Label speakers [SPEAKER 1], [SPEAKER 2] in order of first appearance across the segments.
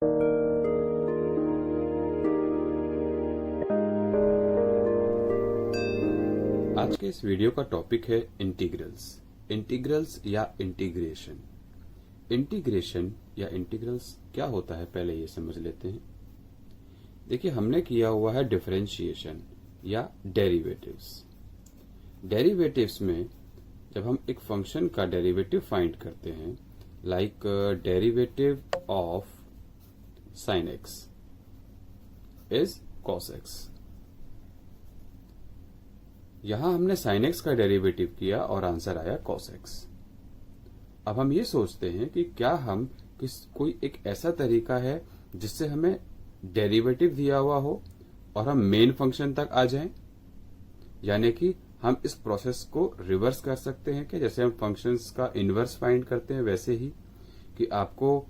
[SPEAKER 1] आज के इस वीडियो का टॉपिक है इंटीग्रल्स या इंटीग्रेशन। इंटीग्रेशन या इंटीग्रल्स क्या होता है पहले ये समझ लेते हैं। देखिए, हमने किया हुआ है डिफरेंशिएशन या डेरिवेटिव्स। डेरिवेटिव्स में जब हम एक फंक्शन का डेरिवेटिव फाइंड करते हैं, like derivative of sine x is cos x. यहां हमने साइन एक्स का डेरिवेटिव किया और आंसर आया कॉस एक्स। अब हम ये सोचते हैं कि क्या हम कोई एक ऐसा तरीका है जिससे हमें डेरिवेटिव दिया हुआ हो और हम मेन फंक्शन तक आ जाएं, यानी कि हम इस प्रोसेस को रिवर्स कर सकते हैं कि जैसे हम फंक्शंस का इनवर्स फाइंड करते हैं वैसे ही, कि आपको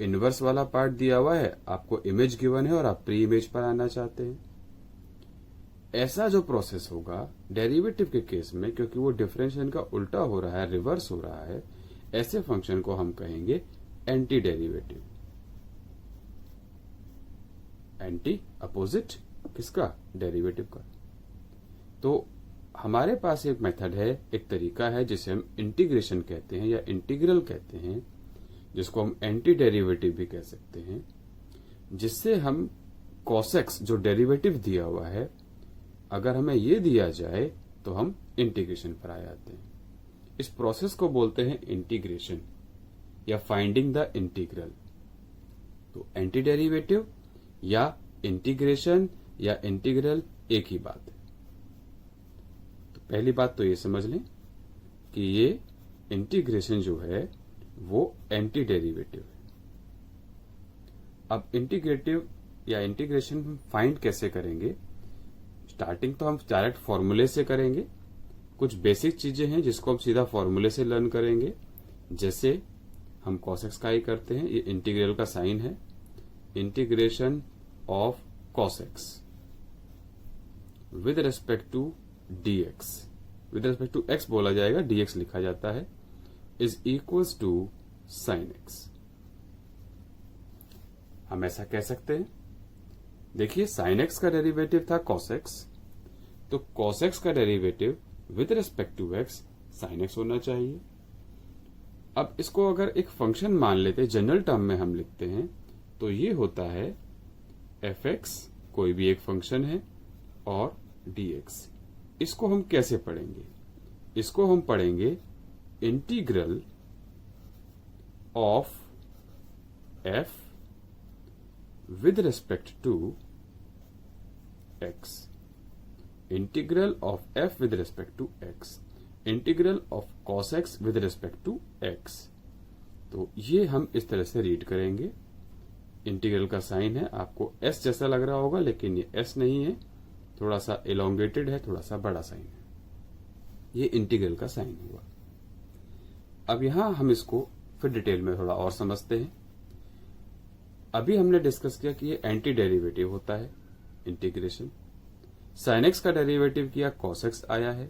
[SPEAKER 1] इनवर्स वाला पार्ट दिया हुआ है, आपको इमेज गिवन है और आप प्री इमेज पर आना चाहते हैं। ऐसा जो प्रोसेस होगा डेरिवेटिव के केस में, क्योंकि वो डिफरेंशिएशन का उल्टा हो रहा है, रिवर्स हो रहा है, ऐसे फंक्शन को हम कहेंगे एंटी डेरिवेटिव। एंटी अपोजिट किसका? डेरिवेटिव का। तो हमारे पास एक मेथड है, एक तरीका है जिसे हम इंटीग्रेशन कहते हैं या इंटीग्रल कहते हैं, जिसको हम एंटी डेरिवेटिव भी कह सकते हैं, जिससे हम cos x जो डेरिवेटिव दिया हुआ है, अगर हमें ये दिया जाए तो हम इंटीग्रेशन पर आ जाते हैं। इस प्रोसेस को बोलते हैं इंटीग्रेशन या फाइंडिंग द इंटीग्रल। तो एंटी डेरिवेटिव या इंटीग्रेशन या इंटीग्रल एक ही बात है। तो पहली बात तो ये समझ लें कि ये इंटीग्रेशन जो है वो एंटी डेरिवेटिव है। अब इंटीग्रेटिव या इंटीग्रेशन फाइंड कैसे करेंगे? स्टार्टिंग तो हम डायरेक्ट फॉर्मूले से करेंगे। कुछ बेसिक चीजें हैं जिसको हम सीधा फॉर्मूले से लर्न करेंगे, जैसे हम cos x का ही करते हैं। ये इंटीग्रल का साइन है, integration of cos x with respect to dx। With respect to x बोला जाएगा, dx लिखा जाता है, is equals to sine x। हम ऐसा कह सकते हैं। देखिए, साइन एक्स का डेरिवेटिव था cos x, तो cos x का derivative with respect to x sign x होना चाहिए। अब इसको अगर एक फंक्शन मान लेते, जनरल टर्म में हम लिखते हैं, तो ये होता है f(x), कोई भी एक फंक्शन है, और dx। इसको हम कैसे पढ़ेंगे? इसको हम पढ़ेंगे integral of f with respect to x। Integral of f with respect to x, integral of cos x with respect to x। तो ये हम इस तरह से रीड करेंगे। इंटीग्रल का साइन है, आपको s जैसा लग रहा होगा, लेकिन ये s नहीं है, थोड़ा सा एलोंगेटेड है, थोड़ा सा बड़ा साइन है। ये इंटीग्रल का साइन हुआ। अब यहां हम इसको फिर डिटेल में थोड़ा और समझते हैं। अभी हमने डिस्कस किया कि ये एंटी डेरिवेटिव होता है इंटीग्रेशन। साइन एक्स का डेरिवेटिव किया, cos x आया है,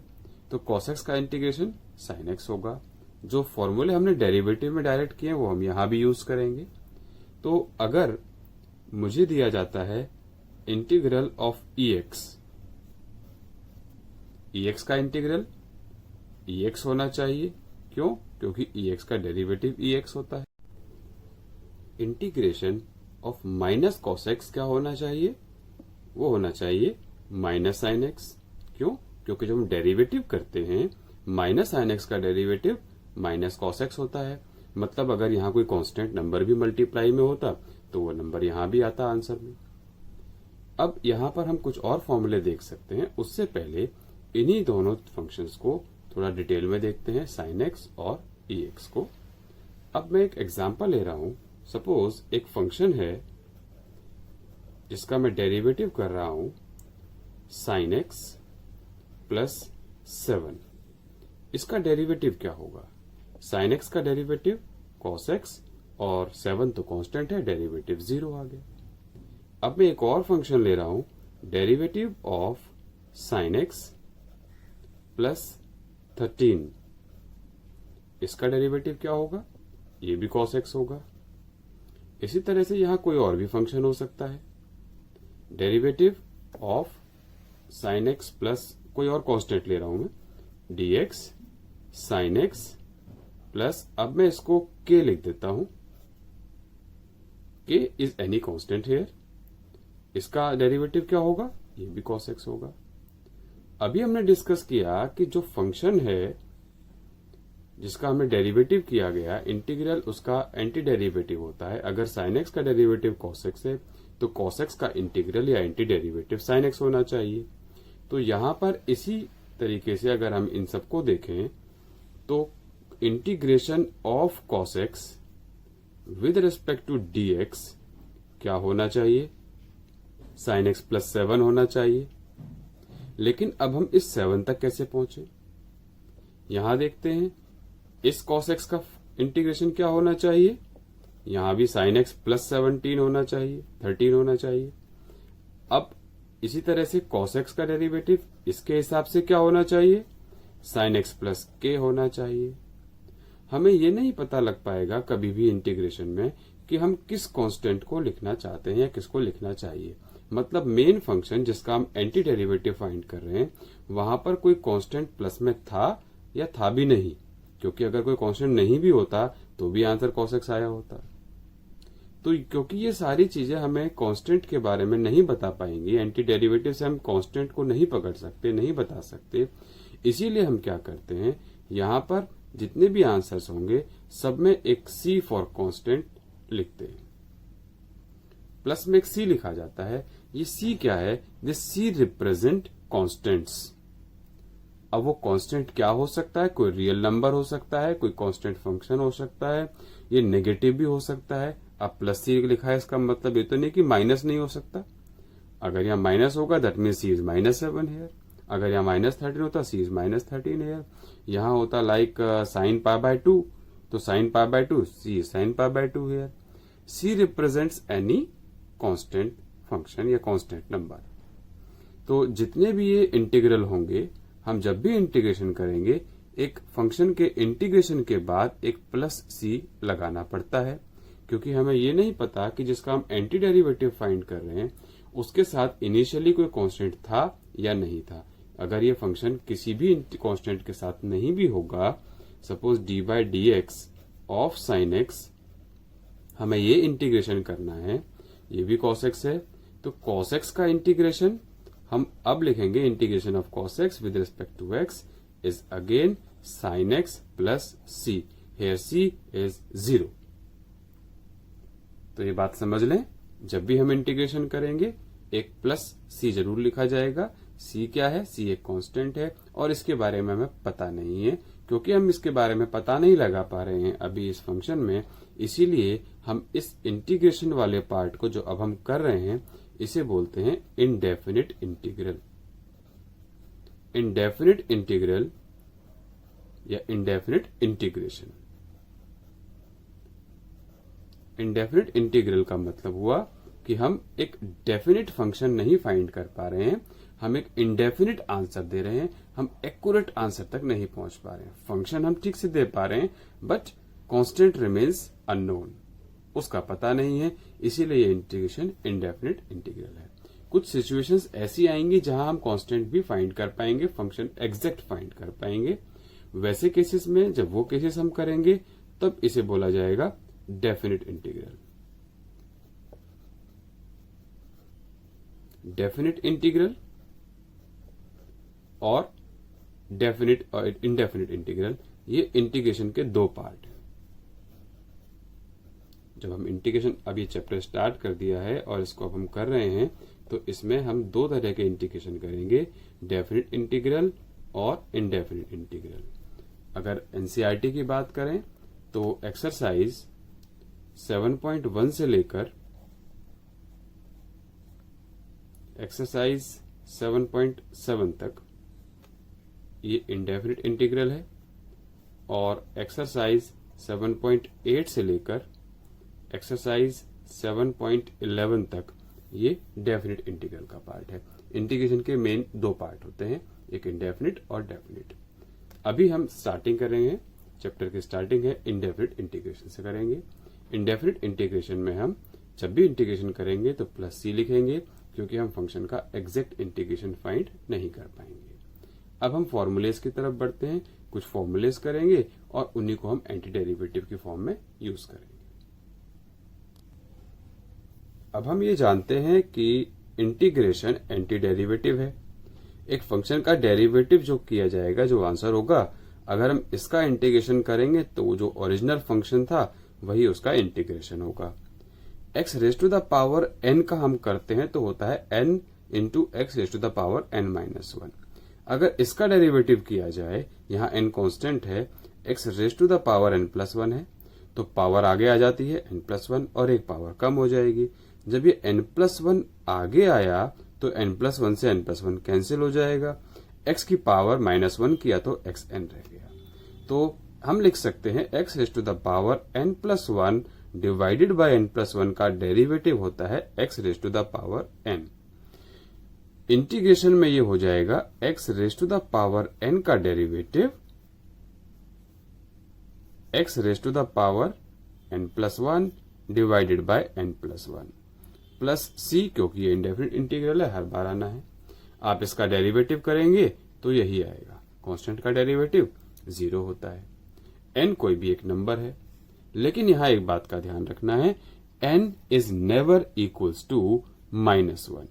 [SPEAKER 1] तो cos x का इंटीग्रेशन साइन x होगा। जो फॉर्मूले हमने डेरिवेटिव में डायरेक्ट किए वो हम यहां भी यूज करेंगे। तो अगर मुझे दिया जाता है इंटीग्रल ऑफ ex, ex का इंटीग्रल ex होना चाहिए। क्यों? क्योंकि ex का डेरिवेटिव ex होता है। Integration of minus cos x क्या होना चाहिए? वो होना चाहिए माइनस साइन x। क्यों? क्योंकि जब हम डेरिवेटिव करते हैं, माइनस साइन x का डेरिवेटिव माइनस cos x होता है। मतलब अगर यहां कोई कांस्टेंट नंबर भी मल्टीप्लाई में होता तो वो नंबर यहां भी आता आंसर में। अब यहां पर हम कुछ और फॉर्मूले देख सकते हैं। उससे पहले इन्हीं दोनों फंक्शंस को थोड़ा डिटेल में देखते हैं, साइन x और ex को। अब मैं एक एग्जांपल ले रहा हूं। सपोज एक फंक्शन है जिसका मैं डेरिवेटिव कर रहा हूं साइन x प्लस 7। इसका डेरिवेटिव क्या होगा? साइन x का डेरिवेटिव cos x और 7 तो कांस्टेंट है, डेरिवेटिव 0 आ गया। अब मैं एक और फंक्शन ले रहा हूं, derivative of sine x plus 13। इसका डेरिवेटिव क्या होगा? ये भी cos x होगा। इसी तरह से यहां कोई और भी फंक्शन हो सकता है, derivative of sine x plus कोई और कांस्टेंट ले रहा हूं मैं, dx साइन एक्स प्लस, अब मैं इसको k लिख देता हूं, k is any constant here, इसका डेरिवेटिव क्या होगा, ये भी cos x होगा। अभी हमने डिस्कस किया कि जो फंक्शन है जिसका हमें डेरिवेटिव किया गया इंटीग्रल, उसका एंटी डेरिवेटिव होता है। अगर साइन एक्स का डेरिवेटिव cos x है तो cos x का इंटीग्रल या एंटी डेरिवेटिव साइन x होना चाहिए। तो यहां पर इसी तरीके से अगर हम इन सबको देखें तो integration of cos x with respect to dx क्या होना चाहिए, साइन एक्स प्लस 7 होना चाहिए। लेकिन अब हम इस 7 तक कैसे पहुंचे, यहां देखते हैं। इस cos x का इंटीग्रेशन क्या होना चाहिए, यहां भी साइन एक्स प्लस 17 होना चाहिए, 13 होना चाहिए। अब इसी तरह से cos x का डेरिवेटिव इसके हिसाब से क्या होना चाहिए, साइन एक्स प्लस k होना चाहिए। हमें यह नहीं पता लग पाएगा कभी भी इंटीग्रेशन में कि हम किस कांस्टेंट को लिखना चाहते हैं या किसको लिखना चाहिए। मतलब मेन फंक्शन जिसका हम एंटी डेरिवेटिव फाइंड कर रहे हैं वहां पर कोई कांस्टेंट प्लस में था या था भी नहीं, क्योंकि अगर कोई कांस्टेंट नहीं भी होता तो भी आंसर cos x आया होता। तो क्योंकि ये सारी चीजें हमें कांस्टेंट के बारे में नहीं बता पाएंगी, एंटी डेरिवेटिव से हम कांस्टेंट को नहीं पकड़ सकते, नहीं बता सकते, इसीलिए हम क्या करते हैं, यहां पर जितने भी आंसर्स होंगे सब में एक C फॉर कांस्टेंट लिखते हैं, प्लस में एक C लिखा जाता है। ये C क्या है, दिस C रिप्रेजेंट कांस्टेंट्स। अब वो कांस्टेंट क्या हो सकता है, कोई रियल नंबर हो सकता है, कोई कांस्टेंट फंक्शन हो सकता है, ये नेगेटिव भी हो सकता है। अब प्लस C लिखा है, इसका मतलब ये तो नहीं कि माइनस नहीं हो सकता। अगर यहाँ माइनस होगा that mean C is -7 here, अगर यहाँ -13 होता C इज -13 हेयर। यहाँ होता लाइक साइन π/2 तो sine π/2 C is sine π/2 here. C represents any constant function या कांस्टेंट नंबर। तो जितने भी ये इंटीग्रल होंगे, हम जब भी इंटीग्रेशन करेंगे एक फंक्शन के इंटीग्रेशन के बाद एक प्लस C लगाना पड़ता है, क्योंकि हमें ये नहीं पता कि जिसका हम एंटी डेरिवेटिव फाइंड कर रहे हैं उसके साथ इनिशियली कोई कांस्टेंट था या नहीं था। अगर ये फंक्शन किसी भी कांस्टेंट के साथ नहीं भी होगा, suppose d/dx of sine x, हमें ये इंटीग्रेशन करना है, ये भी cos x है, तो cos x का इंटीग्रेशन हम अब लिखेंगे, integration of cos x with respect to x is again sin x plus c, here c is 0। तो ये बात समझ लें, जब भी हम इंटीग्रेशन करेंगे एक प्लस c जरूर लिखा जाएगा। c क्या है, c एक कांस्टेंट है और इसके बारे में हमें पता नहीं है, क्योंकि हम इसके बारे में पता नहीं लगा पा रहे हैं अभी इस फंक्शन में, इसीलिए हम इस इंटीग्रेशन वाले पार्ट को जो अब हम कर रहे हैं इसे बोलते हैं इनडेफिनिट इंटीग्रल। इनडेफिनिट इंटीग्रल या इनडेफिनिट इंटीग्रेशन। इनडेफिनिट इंटीग्रल का मतलब हुआ कि हम एक डेफिनिट फंक्शन नहीं फाइंड कर पा रहे हैं, हम एक इनडेफिनिट आंसर दे रहे हैं, हम एक्यूरेट आंसर तक नहीं पहुंच पा रहे हैं। फंक्शन हम ठीक से दे पा रहे हैं बट कांस्टेंट रिमेन्स अननोन, उसका पता नहीं है, इसीलिए ये इंटीग्रेशन इनडेफिनिट इंटीग्रल है। कुछ सिचुएशंस ऐसी आएंगी जहां हम कांस्टेंट भी फाइंड कर पाएंगे, फंक्शन एग्जैक्ट फाइंड कर पाएंगे। वैसे केसेस में जब वो केसेस हम करेंगे तब इसे बोला जाएगा डेफिनिट इंटीग्रल। डेफिनिट इंटीग्रल और डेफिनिट और इनडेफिनिट इंटीग्रल, ये इंटीग्रेशन के दो पार्ट हैं। जब हम इंटीग्रेशन, अब ये चैप्टर स्टार्ट कर दिया है और इसको अब हम कर रहे हैं, तो इसमें हम दो तरह के इंटीग्रेशन करेंगे, डेफिनिट इंटीग्रल और इनडेफिनिट इंटीग्रल। अगर एनसीईआरटी की बात करें तो एक्सरसाइज 7.1 से लेकर एक्सरसाइज 7.7 तक ये इनडेफिनिट इंटीग्रल है और एक्सरसाइज 7.8 से लेकर एक्सरसाइज 7.11 तक ये डेफिनिट इंटीग्रल का पार्ट है। इंटीग्रेशन के मेन दो पार्ट होते हैं, एक इंडेफिनिट और डेफिनिट। अभी हम स्टार्टिंग कर रहे हैं, चैप्टर की स्टार्टिंग है इनडेफिनिट इंटीग्रेशन से करेंगे। इंडेफिनिट इंटीग्रेशन में हम जब भी इंटीग्रेशन करेंगे तो प्लस सी लिखेंगे, क्योंकि हम फंक्शन का एग्जैक्ट इंटीग्रेशन फाइंड नहीं कर पाएंगे। अब हम फॉर्मूलेस की तरफ बढ़ते हैं, कुछ फॉर्मूलेस करेंगे और उन्हीं को हम एंटी डेरिवेटिव की फॉर्म में यूज करेंगे। अब हम ये जानते हैं कि इंटीग्रेशन एंटी डेरिवेटिव है। एक फंक्शन का डेरिवेटिव जो किया जाएगा, जो आंसर होगा, अगर हम इसका इंटीग्रेशन करेंगे तो जो ओरिजिनल फंक्शन था वही उसका इंटीग्रेशन होगा। x raise to the power n का हम करते हैं तो होता है n into x raise to the power n minus 1। अगर इसका डेरिवेटिव किया जाए, यहाँ n कांस्टेंट है, x raise to the power n plus 1 है, तो पावर आगे आ जाती है n प्लस 1 और एक पावर कम हो जाएगी। जब ये n प्लस 1 आगे आया तो n प्लस 1 से n प्लस 1 कैंसिल हो जाएगा, x की पावर माइनस 1 किया तो xn रह गया। तो हम लिख सकते हैं x raise to the power n plus 1 divided by n plus 1 का डेरिवेटिव होता है x raise to the power n। Integration में ये हो जाएगा x raise to the power n का derivative x raise to the power n plus 1 divided by n plus 1 plus c, क्योंकि ये इंडेफिनिट इंटीग्रल है, हर बार आना है। आप इसका डेरिवेटिव करेंगे तो यही आएगा। कांस्टेंट का डेरिवेटिव 0 होता है। n कोई भी एक नंबर है, लेकिन यहां एक बात का ध्यान रखना है, n is never equals to minus 1।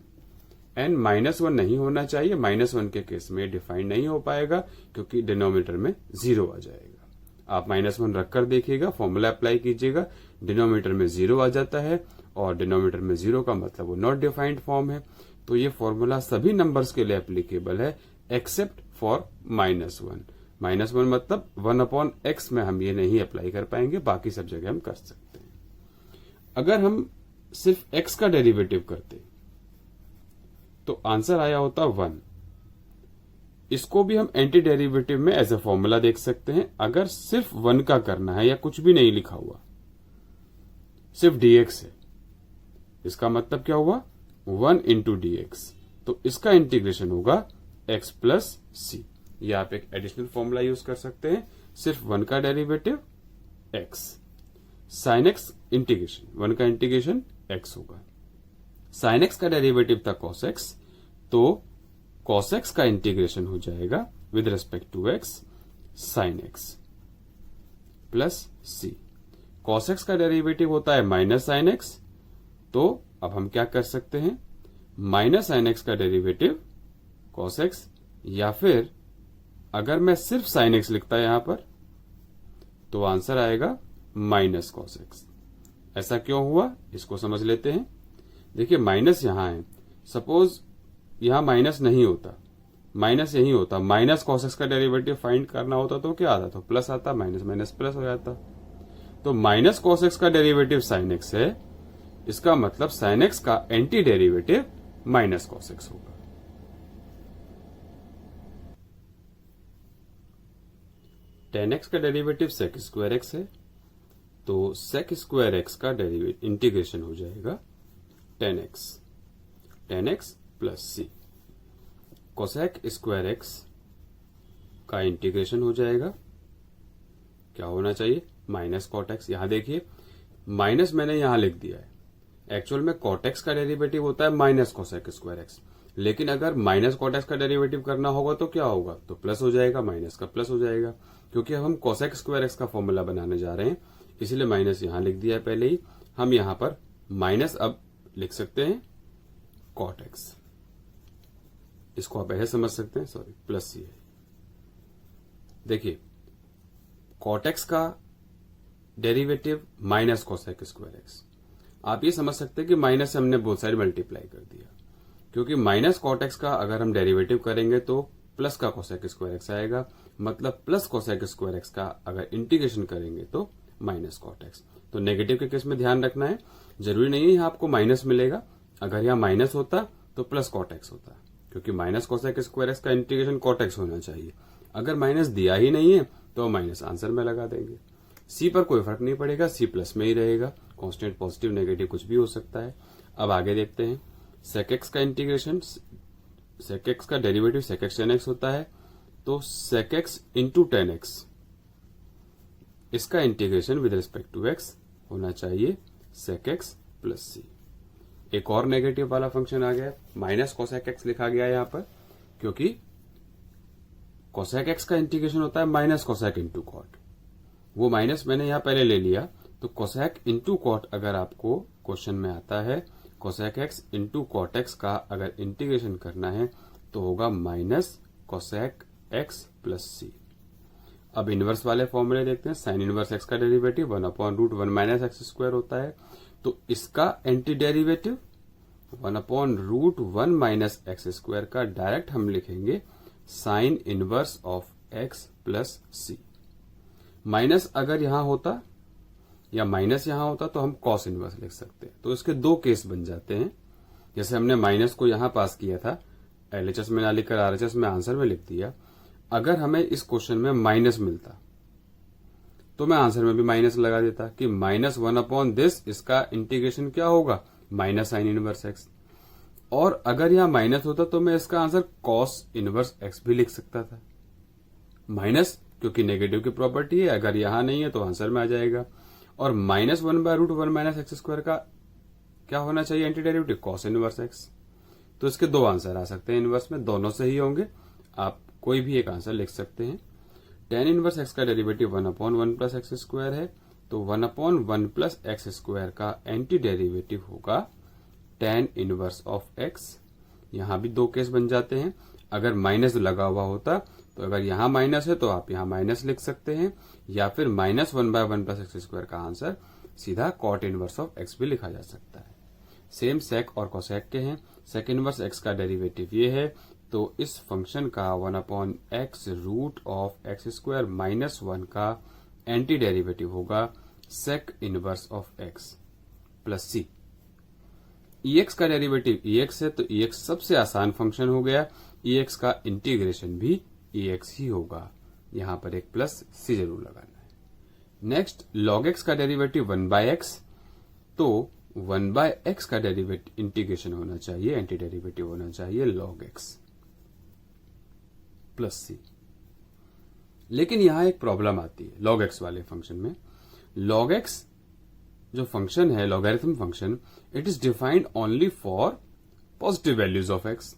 [SPEAKER 1] n minus 1 नहीं होना चाहिए। माइनस 1 के केस में डिफाइन नहीं हो पाएगा, क्योंकि डिनोमिनेटर में 0 आ जाएगा। आप माइनस 1 रखकर देखिएगा, फॉर्मूला अप्लाई कीजिएगा, डिनोमिनेटर में 0 आ जाता है, और डिनोमिनेटर में 0 का मतलब वो नॉट डिफाइंड फॉर्म है। तो ये फॉर्मूला सभी नंबर्स के लिए एप्लीकेबल है एक्सेप्ट फॉर माइनस 1। माइनस 1 मतलब 1/x में हम ये नहीं अप्लाई कर पाएंगे, बाकी सब जगह हम कर सकते हैं। अगर हम सिर्फ x का डेरिवेटिव करते तो आंसर आया होता 1। इसको भी हम एंटी डेरिवेटिव में एज ए फॉर्मूला देख सकते हैं। अगर सिर्फ 1 का करना है या कुछ भी नहीं लिखा हुआ, सिर्फ dx है, इसका मतलब क्या हुआ 1 इंटू dx, तो इसका इंटीग्रेशन होगा x प्लस सी। या आप एक एडिशनल फॉर्मूला यूज कर सकते हैं, सिर्फ 1 का derivative x, sign x integration 1 का इंटीग्रेशन x होगा। साइन x का डेरिवेटिव था cos x, तो cos x का इंटीग्रेशन हो जाएगा with respect to x sign x plus c। cos x का डेरिवेटिव होता है माइनस साइन x, तो अब हम क्या कर सकते हैं, माइनस साइन x का डेरिवेटिव cos x, या फिर अगर मैं सिर्फ साइन x लिखता यहां पर तो आंसर आएगा माइनस cos x। ऐसा क्यों हुआ, इसको समझ लेते हैं। देखिए माइनस यहां है, सपोज यहां माइनस नहीं होता, माइनस यही होता, माइनस cos x का डेरिवेटिव फाइंड करना होता तो क्या आता, तो प्लस आता, माइनस माइनस प्लस हो जाता। तो माइनस cos x का डेरिवेटिव साइन x है, इसका मतलब साइन x का anti derivative minus cos x होगा। tan x का डेरिवेटिव sec स्क्वायर x है, तो sec स्क्वायर x का डेरिवेटिव इंटीग्रेशन हो जाएगा tan x plus c। cosec square x का इंटीग्रेशन हो जाएगा, क्या होना चाहिए, माइनस cot x। यहां देखिए माइनस मैंने यहां लिख दिया है, एक्चुअल में cot x का डेरिवेटिव होता है माइनस cosec स्क्वायर x, लेकिन अगर माइनस cot x का डेरिवेटिव करना होगा तो क्या होगा, तो प्लस हो जाएगा, माइनस का प्लस हो जाएगा। क्योंकि अब हम cosec स्क्वायर x का फॉर्मूला बनाने जा रहे हैं, इसलिए माइनस यहां लिख दिया है पहले ही। हम यहां पर माइनस अब लिख सकते हैं cot x, इसको आप ऐसे समझ सकते हैं, सॉरी प्लस सी है। देखिए cot x का derivative minus cosec square x, आप ये समझ सकते हैं कि माइनस से हमने बोथ साइड मल्टीप्लाई कर दिया, क्योंकि माइनस cot x का अगर हम डेरिवेटिव करेंगे तो प्लस का cosec स्क्वायर x आएगा, मतलब प्लस cosec स्क्वायर x का अगर इंटीग्रेशन करेंगे तो माइनस cot x। तो नेगेटिव के केस में ध्यान रखना है, जरूरी नहीं है यहाँ आपको माइनस मिलेगा, अगर यहाँ माइनस होता तो प्लस cot x होता, क्योंकि माइनस cosec स्क्वायर x का इंटीग्रेशन cot x होना चाहिए। अगर माइनस दिया ही नहीं है तो माइनस आंसर में लगा देंगे। सी पर कोई फर्क नहीं पड़ेगा, सी प्लस में ही रहेगा, कांस्टेंट पॉजिटिव नेगेटिव कुछ भी हो सकता है। अब आगे देखते हैं, sec x का इंटीग्रेशन, sec x का derivative sec x tan x होता है, तो sec x into tan x, इसका integration with respect to x होना चाहिए sec x प्लस c। एक और नेगेटिव वाला फंक्शन आ गया, माइनस cosec x लिखा गया यहां पर, क्योंकि cosec x का इंटीग्रेशन होता है माइनस cosec इंटू कॉट। वो माइनस मैंने यहां पहले ले लिया, तो cosec इंटू कॉट अगर आपको क्वेश्चन में आता है, cosec x into cot x का अगर इंटीग्रेशन करना है तो होगा minus cosec x plus c. अब इनवर्स वाले फॉर्मूले देखते हैं। साइन इनवर्स एक्स का डेरिवेटिव 1/√1 माइनस एक्स स्क्वायर होता है, तो इसका anti derivative 1/√1 minus x square का डायरेक्ट हम लिखेंगे sine inverse of x plus c. Minus अगर यहां होता या माइनस यहां होता तो हम कॉस इनवर्स लिख सकते हैं। तो इसके दो केस बन जाते हैं। जैसे हमने माइनस को यहां पास किया था, एलएचएस में ना लिखकर आरएचएस में आंसर में लिख दिया। अगर हमें इस क्वेश्चन में माइनस मिलता तो मैं आंसर में भी माइनस लगा देता कि -1/this, इसका इंटीग्रेशन क्या होगा, माइनस साइन इनवर्स एक्स। और अगर यहां माइनस होता तो मैं इसका आंसर कॉस इनवर्स एक्स भी लिख सकता था। माइनस क्योंकि नेगेटिव की प्रॉपर्टी है, अगर यहां नहीं है तो आंसर में आ जाएगा। और -1/√1 माइनस एक्स स्क्वायर का क्या होना चाहिए anti derivative, cos inverse x. तो इसके दो आंसर आ सकते हैं इनवर्स में, दोनों सही होंगे, आप कोई भी एक आंसर लिख सकते हैं। tan इनवर्स एक्स का डेरिवेटिव 1/1 प्लस एक्स स्क्वायर है, तो 1/1 प्लस एक्स स्क्वायर का एंटी डेरिवेटिव होगा tan इनवर्स ऑफ एक्स। यहां भी दो केस बन जाते हैं। अगर माइनस लगा हुआ होता तो अगर यहां माइनस है तो आप यहां माइनस लिख सकते हैं, या फिर -1/1 प्लस एक्स स्क्वायर का आंसर सीधा कॉट इनवर्स ऑफ एक्स भी लिखा जा सकता है। सेम सेक और कोसेक के हैं। सेक इनवर्स एक्स का डेरिवेटिव ये है, तो इस फंक्शन का 1/x root of x square minus 1 का एंटी डेरिवेटिव होगा sec inverse of x plus c. EX का डेरिवेटिव EX है, तो EX सबसे आसान फंक्शन हो गया। EX का इंटीग्रेशन भी EX ही होगा, यहां पर एक प्लस सी जरूर लगाना है। नेक्स्ट log x का डेरिवेटिव 1/x, तो 1/x का डेरिवेटिव इंटीग्रेशन होना चाहिए, एंटी डेरिवेटिव होना चाहिए log x प्लस सी। लेकिन यहां एक प्रॉब्लम आती है log x वाले फंक्शन में। log x जो फंक्शन है, logarithm function, it is defined only for positive values of x।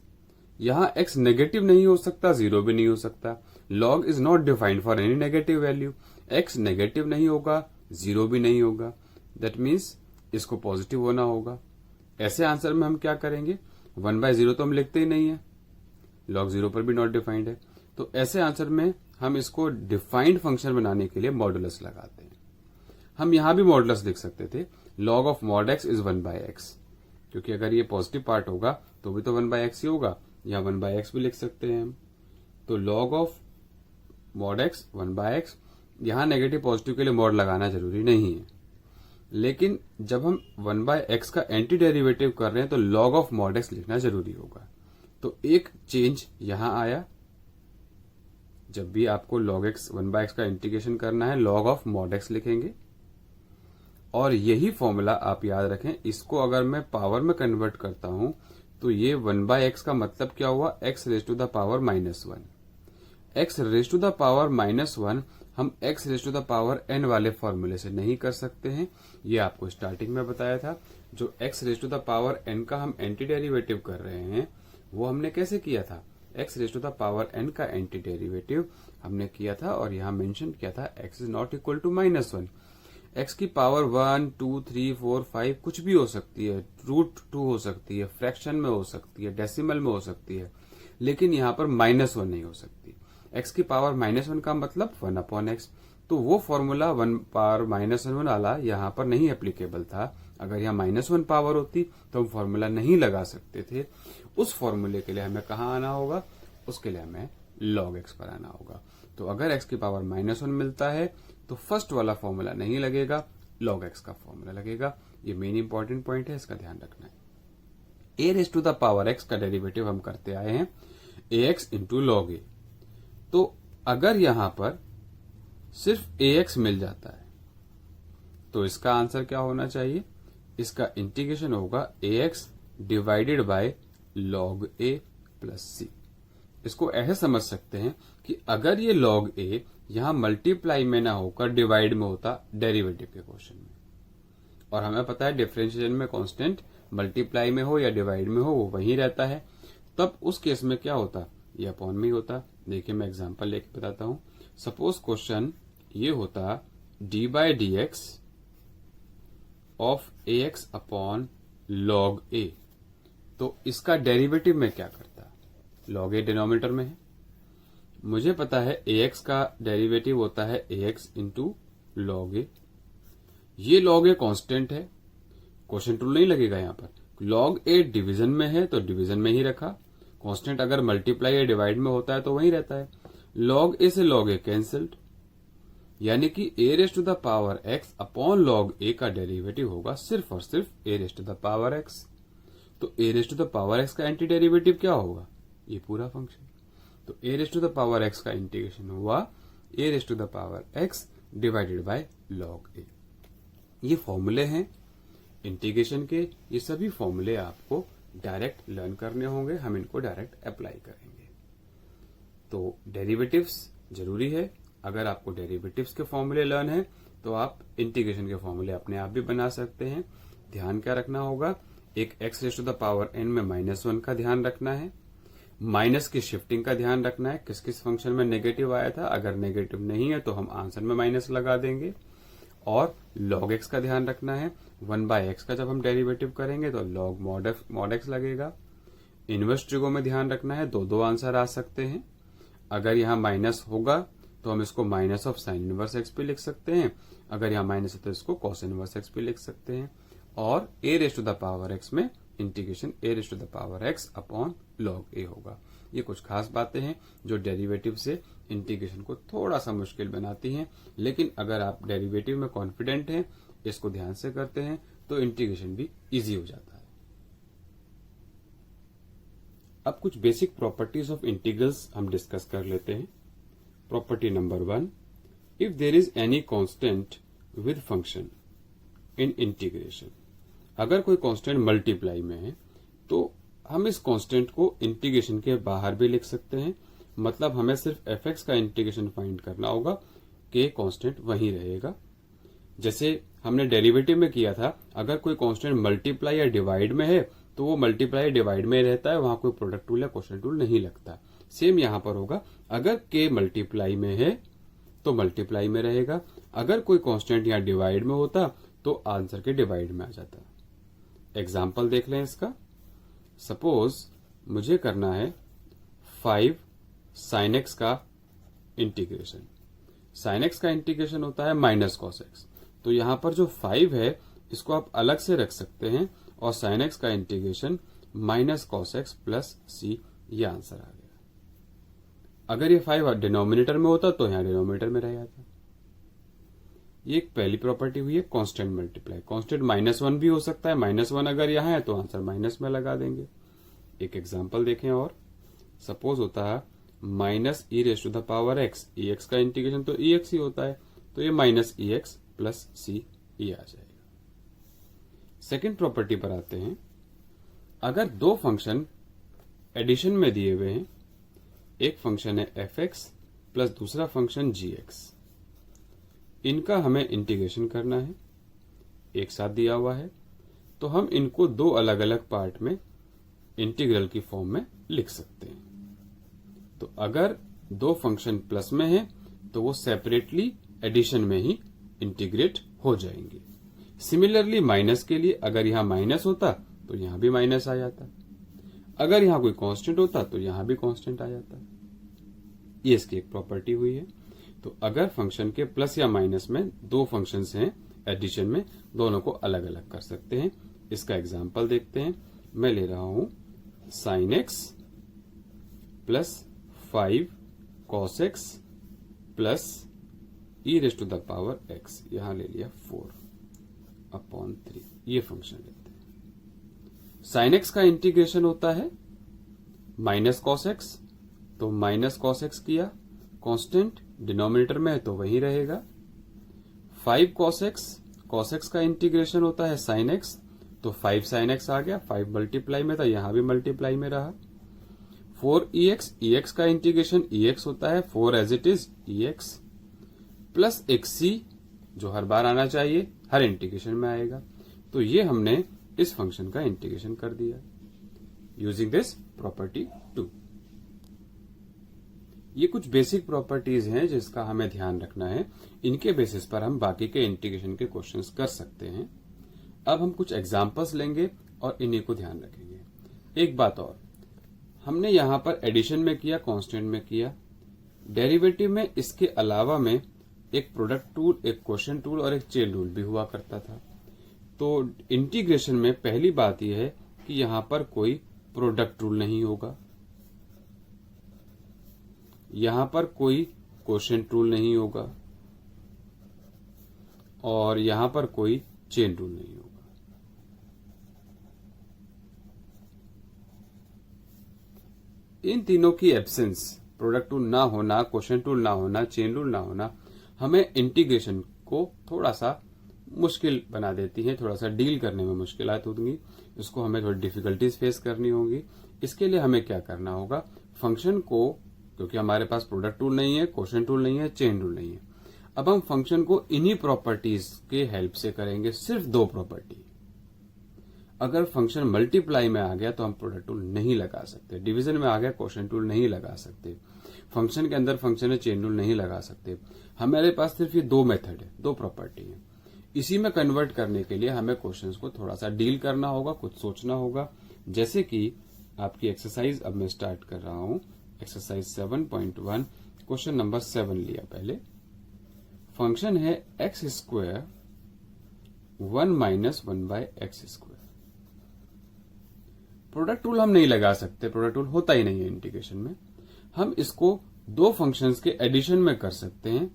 [SPEAKER 1] यहां x नेगेटिव नहीं हो सकता, जीरो भी नहीं हो सकता। log is not defined for any negative value. x negative नहीं होगा, जीरो भी नहीं होगा, दैट मीन्स इसको पॉजिटिव होना होगा। ऐसे आंसर में हम क्या करेंगे, 1/0 तो हम लिखते ही नहीं है, log 0 पर भी नॉट डिफाइंड है, तो ऐसे आंसर में हम इसको डिफाइंड फंक्शन बनाने के लिए मॉडुलस लगाते हैं। हम यहां भी मॉडुलस लिख सकते थे, log of mod x is 1/x, क्योंकि अगर ये पॉजिटिव पार्ट होगा तो भी तो 1/x ही होगा, यहां 1/x भी लिख सकते हैं हम। तो log of mod x 1/x, यहां नेगेटिव पॉजिटिव के लिए मॉड लगाना जरूरी नहीं है। लेकिन जब हम 1/x का एंटी डेरिवेटिव कर रहे हैं तो log ऑफ mod x लिखना जरूरी होगा। तो एक चेंज यहां आया, जब भी आपको log x 1/x का इंटीग्रेशन करना है log ऑफ mod x लिखेंगे। और यही फॉर्मूला आप याद रखें, इसको अगर मैं पावर में कन्वर्ट करता हूं तो ये 1/x का मतलब क्या हुआ, x raise to the power -1। x raise to the power -1 हम x raise to the power n वाले फॉर्मूले से नहीं कर सकते हैं, ये आपको स्टार्टिंग में बताया था। जो x raise to the power n का हम एंटी डेरिवेटिव कर रहे हैं वो हमने कैसे किया था, x raise to the power n का एंटी डेरिवेटिव हमने किया था और यहां मेंशन किया था x is not equal to -1। x की पावर 1, 2, 3, 4, 5 कुछ भी हो सकती है, √2 हो सकती है, फ्रैक्शन में हो सकती है, डेसिमल में हो सकती है, लेकिन यहां पर -1 नहीं हो सकती। x की पावर -1 का मतलब 1/x, तो वो फॉर्मूला 1 पावर -1 वाला यहां पर नहीं एप्लीकेबल था। अगर यहां -1 पावर होती तो हम फॉर्मूला नहीं लगा सकते थे। उस फॉर्मूले के लिए हमें कहां आना होगा, उसके लिए हमें log x पर आना होगा। तो अगर x की पावर -1 मिलता है तो फर्स्ट वाला फॉर्मूला नहीं लगेगा, log x का फॉर्मूला लगेगा। ये मेन इंपॉर्टेंट पॉइंट है, इसका ध्यान रखना है। a raise to the power x का डेरिवेटिव हम करते आए हैं ax इंटू log a। तो अगर यहां पर सिर्फ ax मिल जाता है तो इसका आंसर क्या होना चाहिए, इसका इंटीग्रेशन होगा ax divided by log a plus c। इसको ऐसे समझ सकते हैं कि अगर ये log a यहां मल्टीप्लाई में ना होकर डिवाइड में होता डेरिवेटिव के क्वेश्चन में, और हमें पता है डिफरेंशिएशन में कांस्टेंट मल्टीप्लाई में हो या डिवाइड में हो वो वहीं रहता है, तब उस केस में क्या होता, ये अपॉन में ही होता। देखिए मैं एग्जांपल लेके बताता हूं। सपोज क्वेश्चन ये होता D by D X of A X upon log A, तो इसका डेरिवेटिव में क्या करता, लॉग ए डिनोमिनेटर में है, मुझे पता है ए एक्स का डेरिवेटिव होता है ए एक्स इंटू लॉग ए। ये लॉग ए कांस्टेंट है, क्वेश्चन टूल नहीं लगेगा यहां पर। लॉग ए डिवीजन में है तो डिवीजन में ही रखा, कांस्टेंट अगर मल्टीप्लाई या डिवाइड में होता है तो वही रहता है। लॉग ए से लॉग ए कैंसिल्ड, यानी कि A raise to the power X upon log A का डेरिवेटिव होगा सिर्फ और सिर्फ A raise to the power X. तो A raise to the power X का एंटी डेरिवेटिव क्या होगा, ये पूरा फंक्शन। तो A raise to the power X का इंटीग्रेशन हुआ A raise to the power X divided by log A. ये फॉर्मूले हैं इंटीग्रेशन के, ये सभी फॉर्मूले आपको डायरेक्ट लर्न करने होंगे, हम इनको डायरेक्ट अप्लाई करेंगे। तो डेरिवेटिव्स जरूरी है, अगर आपको डेरिवेटिव्स के फॉर्मूले लर्न है तो आप इंटीग्रेशन के फॉर्मूले अपने आप भी बना सकते हैं। ध्यान क्या रखना होगा, एक x raise to the power n में -1 का ध्यान रखना है, माइनस की शिफ्टिंग का ध्यान रखना है, किस किस फंक्शन में नेगेटिव आया था, अगर नेगेटिव नहीं है तो हम आंसर में माइनस लगा देंगे। और लॉग एक्स का ध्यान रखना है, 1/x का जब हम डेरिवेटिव करेंगे तो लॉग मॉड एक्स लगेगा। इनवर्स ट्रिगो में ध्यान रखना है, दो आंसर आ सकते हैं, अगर यहां माइनस होगा तो हम इसको minus of sine inverse x भी लिख सकते हैं, अगर यहां माइनस है तो इसको कॉस इनवर्स एक्स भी लिख सकते हैं। और A raise to the power X में integration A raise to the power X upon log A होगा। ये कुछ खास बातें हैं जो डेरिवेटिव से इंटीग्रेशन को थोड़ा सा मुश्किल बनाती हैं, लेकिन अगर आप डेरिवेटिव में कॉन्फिडेंट हैं, इसको ध्यान से करते हैं तो इंटीग्रेशन भी इजी हो जाता है। अब कुछ बेसिक प्रॉपर्टीज ऑफ इंटीग्रल्स हम डिस्कस कर लेते हैं। Property number 1, if there is any constant with function in integration, अगर कोई कांस्टेंट मल्टीप्लाई में है तो हम इस कांस्टेंट को इंटीग्रेशन के बाहर भी लिख सकते हैं, मतलब हमें सिर्फ एफ एक्स का इंटीग्रेशन फाइंड करना होगा कि कांस्टेंट वहीं रहेगा। जैसे हमने डेरिवेटिव में किया था, अगर कोई कांस्टेंट मल्टीप्लाई या डिवाइड में है तो वो मल्टीप्लाई डिवाइड में रहता है, वहां कोई प्रोडक्ट टूल या क्वोशिएंट टूल नहीं लगता। सेम यहां पर होगा, अगर के मल्टीप्लाई में है तो मल्टीप्लाई में रहेगा, अगर कोई कांस्टेंट यहां डिवाइड में होता तो आंसर के डिवाइड में आ जाता। एग्जाम्पल देख लें इसका। सपोज मुझे करना है 5 sin x का इंटीग्रेशन। sin x का इंटीग्रेशन होता है माइनस कॉस एक्स, तो यहां पर जो 5 है इसको आप अलग से रख सकते हैं और sin x का इंटीग्रेशन माइनस कॉस एक्स प्लस सी, ये आंसर आ गया। अगर ये 5 डिनोमिनेटर में होता तो यहां डिनोमिनेटर में रह जाता। ये एक पहली प्रॉपर्टी हुई है कांस्टेंट मल्टीप्लाई। कांस्टेंट -1 भी हो सकता है, -1 अगर यहां है तो आंसर माइनस में लगा देंगे। एक एग्जांपल देखें और, सपोज होता है minus e raise to the power x, e x का इंटीग्रेशन तो ई एक्स ही होता है, तो ये माइनस ई एक्स प्लस सी ये आ जाएगा। सेकेंड प्रॉपर्टी पर आते हैं। अगर दो फंक्शन एडिशन में दिए हुए हैं, एक फंक्शन है एफ एक्स प्लस दूसरा फंक्शन जी एक्स, इनका हमें इंटीग्रेशन करना है, एक साथ दिया हुआ है, तो हम इनको दो अलग अलग पार्ट में इंटीग्रल की फॉर्म में लिख सकते हैं। तो अगर दो फंक्शन प्लस में है तो वो सेपरेटली एडिशन में ही इंटीग्रेट हो जाएंगे। सिमिलरली माइनस के लिए, अगर यहां माइनस होता तो यहां भी माइनस आ जाता, अगर यहां कोई कांस्टेंट होता तो यहां भी कांस्टेंट आ जाता। ये इसकी एक प्रॉपर्टी हुई है। तो अगर फंक्शन के प्लस या माइनस में दो फंक्शंस हैं एडिशन में, दोनों को अलग अलग कर सकते हैं। इसका एग्जांपल देखते हैं। मैं ले रहा हूं sin x plus 5 cos x plus e raise to the power x, यहां ले लिया 4/3, ये फंक्शन लेते हैं। sin x का इंटीग्रेशन होता है माइनस cos x, तो माइनस cos x किया, कांस्टेंट डिनोमिनेटर में है तो वही रहेगा। 5 cos x का इंटीग्रेशन होता है sin x, तो 5 sin x आ गया, 5 मल्टीप्लाई में था, यहां भी मल्टीप्लाई में रहा। 4 ex का इंटीग्रेशन ex होता है 4 as it is ex plus एक c, जो हर बार आना चाहिए, हर इंटीग्रेशन में आएगा। तो ये हमने इस फंक्शन का इंटीग्रेशन कर दिया यूजिंग दिस प्रॉपर्टी 2। ये कुछ बेसिक प्रॉपर्टीज हैं जिसका हमें ध्यान रखना है, इनके बेसिस पर हम बाकी के इंटीग्रेशन के क्वेश्चंस कर सकते हैं। अब हम कुछ एग्जांपल्स लेंगे और इन्हीं को ध्यान रखेंगे। एक बात और, हमने यहां पर एडिशन में किया, कांस्टेंट में किया, डेरिवेटिव में इसके अलावा में एक प्रोडक्ट टूल, एक क्वोशिएंट टूल और एक चेन रूल भी हुआ करता था। तो इंटीग्रेशन में पहली बात यह है कि यहां पर कोई प्रोडक्ट रूल नहीं होगा, यहां पर कोई क्वोशिएंट रूल नहीं होगा और यहां पर कोई चेन रूल नहीं होगा। इन तीनों की एब्सेंस, प्रोडक्ट टूल ना होना, क्वोशिएंट टूल ना होना, चेन रूल ना होना, हमें इंटीग्रेशन को थोड़ा सा मुश्किल बना देती है, थोड़ा सा डील करने में मुश्किलात होंगी, इसको हमें थोड़ी डिफिकल्टीज फेस करनी होगी। इसके लिए हमें क्या करना होगा, फंक्शन को, क्योंकि हमारे पास प्रोडक्ट टूल नहीं है, क्वोशिएंट टूल नहीं है, चेन रूल नहीं है, अब हम फंक्शन को इन्हीं प्रॉपर्टीज के हेल्प से करेंगे, सिर्फ दो प्रॉपर्टी। अगर फंक्शन मल्टीप्लाई में आ गया तो हम प्रोडक्ट टूल नहीं लगा सकते, डिवीजन में आ गया क्वोशिएंट टूल नहीं लगा सकते, फंक्शन के अंदर फंक्शन है चेन रूल नहीं लगा सकते। हमारे पास सिर्फ ये दो मेथड है, दो प्रॉपर्टी है। इसी में कन्वर्ट करने के लिए हमें क्वेश्चंस को थोड़ा सा डील करना होगा, कुछ सोचना होगा। जैसे कि आपकी एक्सरसाइज अब मैं स्टार्ट कर रहा हूं, एक्सरसाइज 7.1, क्वेश्चन नंबर 7 लिया पहले। फंक्शन है x square 1 minus 1/x²। Product tool हम नहीं लगा सकते, प्रोडक्ट टूल होता ही नहीं है इंटीग्रेशन में। हम इसको दो फंक्शंस के एडिशन में कर सकते हैं।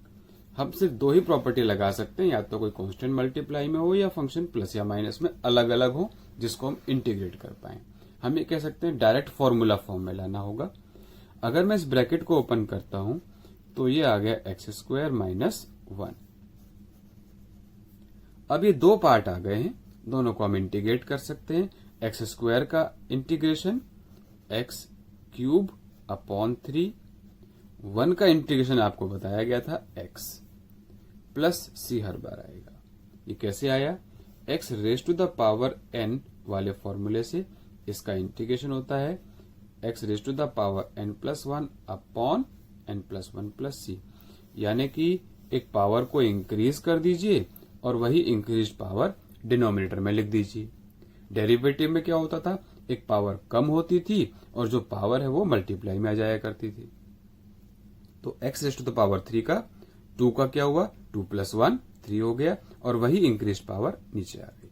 [SPEAKER 1] हम सिर्फ दो ही प्रॉपर्टी लगा सकते हैं, या तो कोई कांस्टेंट मल्टीप्लाई में हो या फंक्शन प्लस या माइनस में अलग अलग हो, जिसको हम इंटीग्रेट कर पाए। हम ये कह सकते हैं डायरेक्ट फॉर्मूला फॉर्म में लाना होगा। अगर मैं इस ब्रैकेट को ओपन करता हूं तो ये आ गया x² माइनस 1। अब ये दो पार्ट आ गए हैं, दोनों को हम इंटीग्रेट कर सकते हैं। x² का इंटीग्रेशन x³ अपॉन 3, 1 का इंटीग्रेशन आपको बताया गया था x प्लस c हर बार आएगा। ये कैसे आया, x raise to the power n वाले फॉर्मूले से इसका इंटीग्रेशन होता है x raise to the power n plus 1 upon n plus 1 plus c, यानी कि एक पावर को इंक्रीज कर दीजिए और वही इंक्रीज पावर डिनोमिनेटर में लिख दीजिए। डेरिवेटिव में क्या होता था, एक पावर कम होती थी और जो पावर है वो मल्टीप्लाई में आ जाया करती थी। तो x raise to the power 3 का 2 का क्या हुआ, 2 प्लस 1 3 हो गया और वही इंक्रीज पावर नीचे आ गई।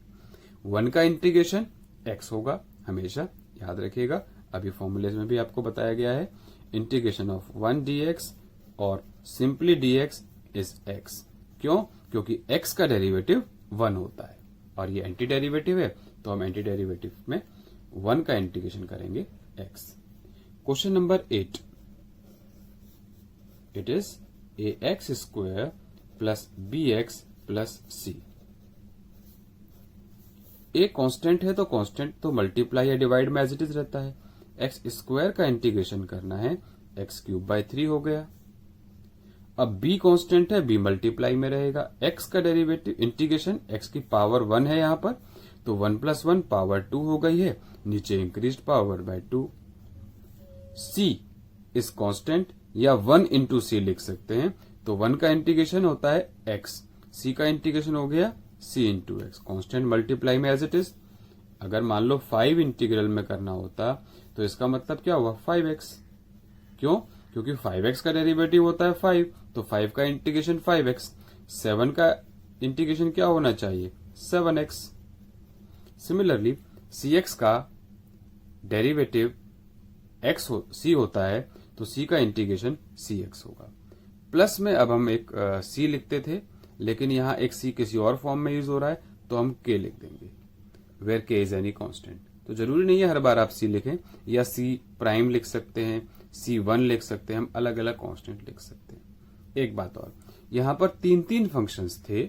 [SPEAKER 1] 1 का इंटीग्रेशन x होगा, हमेशा याद रखिएगा, अभी फॉर्मूले में भी आपको बताया गया है। इंटीग्रेशन ऑफ 1 dx और सिंपली dx इज x। क्यों, क्योंकि x का डेरिवेटिव 1 होता है और ये एंटी डेरिवेटिव है, तो हम एंटी डेरिवेटिव में 1 का इंटीग्रेशन करेंगे x। Question number 8, it is ax² plus bx plus c। A constant है तो कांस्टेंट तो मल्टीप्लाई या डिवाइड में एज इट इज रहता है। x² का इंटीग्रेशन करना है, x³/3 हो गया। अब b कांस्टेंट है, b मल्टीप्लाई में रहेगा। x का डेरिवेटिव इंटीग्रेशन, x की पावर 1 है यहां पर, तो 1 प्लस 1 पावर 2 हो गई है, नीचे इंक्रीज्ड पावर बाय 2। c इस कांस्टेंट या 1 इंटू सी लिख सकते हैं, तो 1 का इंटीग्रेशन होता है x, c का इंटीग्रेशन हो गया c into x, constant multiply में एज इट इज। अगर मान लो 5 इंटीग्रल में करना होता तो इसका मतलब क्या हुआ, 5x। क्यों, क्योंकि 5x का डेरिवेटिव होता है 5, तो 5 का इंटीग्रेशन 5x। 7 का इंटीग्रेशन क्या होना चाहिए, 7x। सिमिलरली cx का डेरिवेटिव c होता है, तो c का इंटीग्रेशन cx होगा। प्लस में अब हम एक c लिखते थे, लेकिन यहां एक c किसी और फॉर्म में यूज हो रहा है, तो हम k लिख देंगे, where k is any constant. तो जरूरी नहीं है हर बार आप c लिखें, या c प्राइम लिख सकते हैं, c1 लिख सकते हैं, हम अलग अलग कांस्टेंट लिख सकते हैं। एक बात और, यहां पर 3 फंक्शंस थे।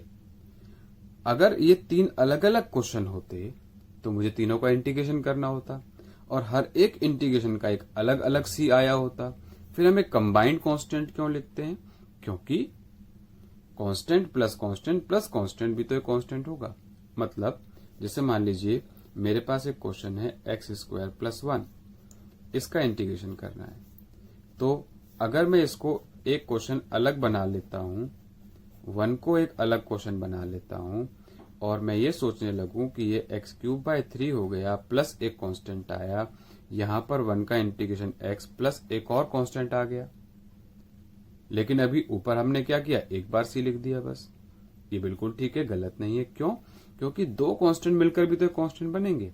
[SPEAKER 1] अगर ये 3 अलग अलग क्वेश्चन होते तो मुझे तीनों का इंटीग्रेशन करना होता और हर एक इंटीग्रेशन का एक अलग अलग c आया होता। फिर हम एक कंबाइंड कांस्टेंट क्यों लिखते हैं, क्योंकि constant plus constant plus constant भी तो एक कांस्टेंट होगा। मतलब जैसे मान लीजिए मेरे पास एक क्वेश्चन है एक्स स्क्वायर प्लस 1, इसका इंटीग्रेशन करना है। तो अगर मैं इसको एक क्वेश्चन अलग बना लेता हूं, 1 को एक अलग क्वेश्चन बना लेता हूं, और मैं ये सोचने लगूं कि ये एक्स क्यूब बाय 3 हो गया प्लस एक कांस्टेंट आया, यहां पर 1 का इंटीग्रेशन एक्स प्लस एक और कांस्टेंट आ गया। लेकिन अभी ऊपर हमने क्या किया, एक बार सी लिख दिया बस। ये बिल्कुल ठीक है, गलत नहीं है। क्यों? क्योंकि दो कांस्टेंट मिलकर भी तो कांस्टेंट बनेंगे,